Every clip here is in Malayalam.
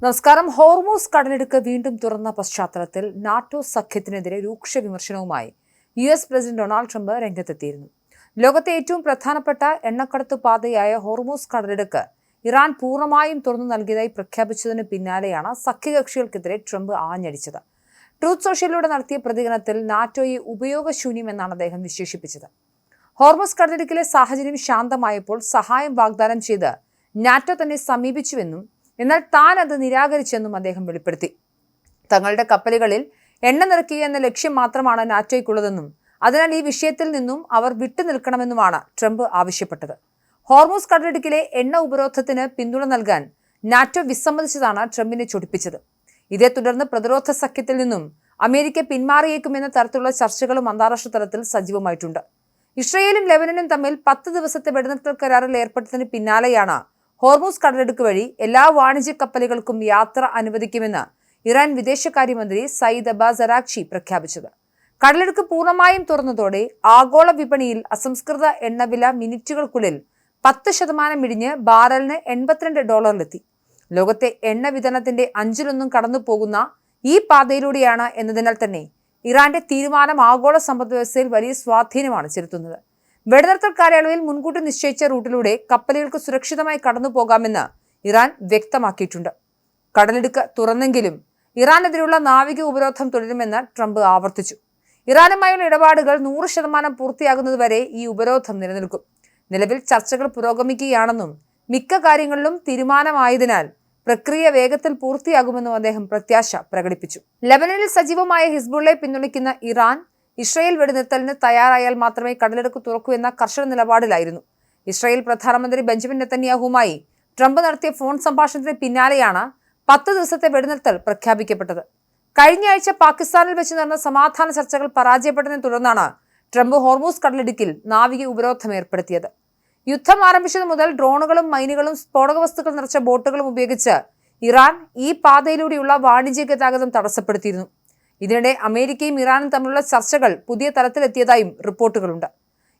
നമസ്കാരം. ഹോർമൂസ് കടലിടുക്ക് വീണ്ടും തുറന്ന പശ്ചാത്തലത്തിൽ നാറ്റോ സഖ്യത്തിനെതിരെ രൂക്ഷ വിമർശനവുമായി US പ്രസിഡന്റ് ഡൊണാൾഡ് ട്രംപ് രംഗത്തെത്തിയിരുന്നു. ലോകത്തെ ഏറ്റവും പ്രധാനപ്പെട്ട എണ്ണക്കടത്തു പാതയായ ഹോർമൂസ് കടലിടുക്ക് ഇറാൻ പൂർണ്ണമായും തുറന്നു നൽകിയതായി പ്രഖ്യാപിച്ചതിന് പിന്നാലെയാണ് സഖ്യകക്ഷികൾക്കെതിരെ ട്രംപ് ആഞ്ഞടിച്ചത്. ട്രൂത്ത് സോഷ്യലിലൂടെ നടത്തിയ പ്രതികരണത്തിൽ നാറ്റോയെ ഉപയോഗശൂന്യമെന്നാണ് അദ്ദേഹം വിശേഷിപ്പിച്ചത്. ഹോർമൂസ് കടലിടുക്കിലെ സാഹചര്യം ശാന്തമായപ്പോൾ സഹായം വാഗ്ദാനം ചെയ്ത് നാറ്റോ തന്നെ സമീപിച്ചുവെന്നും എന്നാൽ താൻ അത് നിരാകരിച്ചെന്നും അദ്ദേഹം വെളിപ്പെടുത്തി. തങ്ങളുടെ കപ്പലുകളിൽ എണ്ണ നിറയ്ക്കുക എന്ന ലക്ഷ്യം മാത്രമാണ് നാറ്റോയ്ക്കുള്ളതെന്നും അതിനാൽ ഈ വിഷയത്തിൽ നിന്നും അവർ വിട്ടുനിൽക്കണമെന്നുമാണ് ട്രംപ് ആവശ്യപ്പെട്ടത്. ഹോർമൂസ് കടലിടുക്കിലെ എണ്ണ ഉപരോധത്തിന് പിന്തുണ നൽകാൻ നാറ്റോ വിസമ്മതിച്ചതാണ് ട്രംപിനെ ചൊടിപ്പിച്ചത്. ഇതേ തുടർന്ന് പ്രതിരോധ സഖ്യത്തിൽ നിന്നും അമേരിക്ക പിന്മാറിയേക്കുമെന്ന തരത്തിലുള്ള ചർച്ചകളും അന്താരാഷ്ട്ര തലത്തിൽ സജീവമായിട്ടുണ്ട്. ഇസ്രയേലും ലെബനനും തമ്മിൽ 10 ദിവസത്തെ വെടിനിർത്തൽ കരാറിൽ ഏർപ്പെട്ടതിന് പിന്നാലെയാണ് ഹോർമൂസ് കടലിടുക്ക് വഴി എല്ലാ വാണിജ്യ കപ്പലുകൾക്കും യാത്ര അനുവദിക്കുമെന്ന് ഇറാൻ വിദേശകാര്യമന്ത്രി സയ്യിദ് അബ്ബാസ് അറാഗ്ചി പ്രഖ്യാപിച്ചത്. കടലിടുക്ക് പൂർണ്ണമായും തുറന്നതോടെ ആഗോള വിപണിയിൽ അസംസ്കൃത എണ്ണവില മിനിറ്റുകൾക്കുള്ളിൽ 10% ഇടിഞ്ഞ് ബാരലിന് $82 ലോകത്തെ എണ്ണ വിതരണത്തിന്റെ 1/5 കടന്നു പോകുന്ന ഈ പാതയിലൂടെയാണ് എന്നതിനാൽ തന്നെ ഇറാന്റെ തീരുമാനം ആഗോള സമ്പദ് വ്യവസ്ഥയിൽ വലിയ സ്വാധീനമാണ് ചെലുത്തുന്നത്. വെടിനിർത്തൽ കാലയളവിൽ മുൻകൂട്ടി നിശ്ചയിച്ച റൂട്ടിലൂടെ കപ്പലുകൾക്ക് സുരക്ഷിതമായി കടന്നു പോകാമെന്ന് ഇറാൻ വ്യക്തമാക്കിയിട്ടുണ്ട്. കടലിടുക്ക് തുറന്നെങ്കിലും ഇറാനെതിരെയുള്ള നാവിക ഉപരോധം തുടരുമെന്ന് ട്രംപ് ആവർത്തിച്ചു. ഇറാനുമായുള്ള ഇടപാടുകൾ 100% പൂർത്തിയാകുന്നതുവരെ ഈ ഉപരോധം നിലനിൽക്കും. നിലവിൽ ചർച്ചകൾ പുരോഗമിക്കുകയാണെന്നും മിക്ക കാര്യങ്ങളിലും തീരുമാനമായതിനാൽ പ്രക്രിയ വേഗത്തിൽ പൂർത്തിയാകുമെന്നും അദ്ദേഹം പ്രത്യാശ പ്രകടിപ്പിച്ചു. ലെബനനിൽ സജീവമായ ഹിസ്ബുള്ളയെ പിന്തുണയ്ക്കുന്ന ഇറാൻ ഇസ്രയേൽ വെടിനിർത്തലിന് തയ്യാറായാൽ മാത്രമേ കടലിടുക്ക് തുറക്കൂ എന്ന കർശന നിലപാടിലായിരുന്നു. ഇസ്രയേൽ പ്രധാനമന്ത്രി ബെഞ്ചമിൻ നെതന്യാഹുവുമായി ട്രംപ് നടത്തിയ ഫോൺ സംഭാഷണത്തിന് പിന്നാലെയാണ് 10 ദിവസത്തെ വെടിനിർത്തൽ പ്രഖ്യാപിക്കപ്പെട്ടത്. കഴിഞ്ഞ ആഴ്ച പാകിസ്ഥാനിൽ വെച്ച് നടന്ന സമാധാന ചർച്ചകൾ പരാജയപ്പെട്ടതിനെ തുടർന്നാണ് ട്രംപ് ഹോർമൂസ് കടലിടുക്കിൽ നാവിക ഉപരോധം ഏർപ്പെടുത്തിയത്. യുദ്ധം ആരംഭിച്ചതു മുതൽ ഡ്രോണുകളും മൈനുകളും സ്ഫോടക വസ്തുക്കൾ നിറച്ച ബോട്ടുകളും ഉപയോഗിച്ച് ഇറാൻ ഈ പാതയിലൂടെയുള്ള വാണിജ്യ ഗതാഗതം തടസ്സപ്പെടുത്തിയിരുന്നു. ഇതിനിടെ അമേരിക്കയും ഇറാനും തമ്മിലുള്ള ചർച്ചകൾ പുതിയ തലത്തിലെത്തിയതായും റിപ്പോർട്ടുകളുണ്ട്.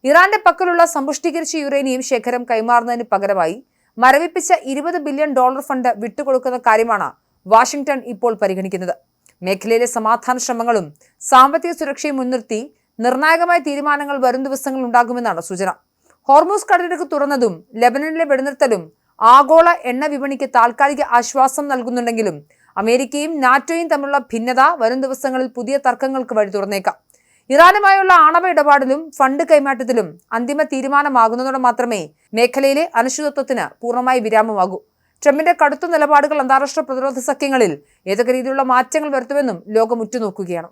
ഇറാന്റെ പക്കലുള്ള സമ്പുഷ്ടീകരിച്ച യുറേനിയം ശേഖരം കൈമാറുന്നതിന് പകരമായി മരവിപ്പിച്ച $20 ബില്യൺ ഫണ്ട് വിട്ടുകൊടുക്കുന്ന കാര്യമാണ് വാഷിംഗ്ടൺ ഇപ്പോൾ പരിഗണിക്കുന്നത്. മേഖലയിലെ സമാധാന ശ്രമങ്ങളും സാമ്പത്തിക സുരക്ഷയും മുൻനിർത്തി നിർണായകമായ തീരുമാനങ്ങൾ വരും ദിവസങ്ങളിൽ ഉണ്ടാകുമെന്നാണ് സൂചന. ഹോർമൂസ് കടലിടുക്ക് തുറന്നതും ലെബനനിലെ വെടിനിർത്തലും ആഗോള എണ്ണ വിപണിക്ക് താൽക്കാലിക ആശ്വാസം നൽകുന്നുണ്ടെങ്കിലും അമേരിക്കയും നാറ്റോയും തമ്മിലുള്ള ഭിന്നത വരും ദിവസങ്ങളിൽ പുതിയ തർക്കങ്ങൾക്ക് വഴി തുറന്നേക്കാം. ഇറാനുമായുള്ള ആണവ ഇടപാടിലും ഫണ്ട് കൈമാറ്റത്തിലും അന്തിമ തീരുമാനമാകുന്നതോടെ മാത്രമേ മേഖലയിലെ അനിശ്ചിതത്വത്തിന് പൂർണ്ണമായി വിരാമമാകൂ. ട്രംപിന്റെ കടുത്ത നിലപാടുകൾ അന്താരാഷ്ട്ര പ്രതിരോധ സഖ്യങ്ങളിൽ ഏതൊക്കെ രീതിയിലുള്ള മാറ്റങ്ങൾ വരുത്തുമെന്നും ലോകം ഉറ്റുനോക്കുകയാണ്.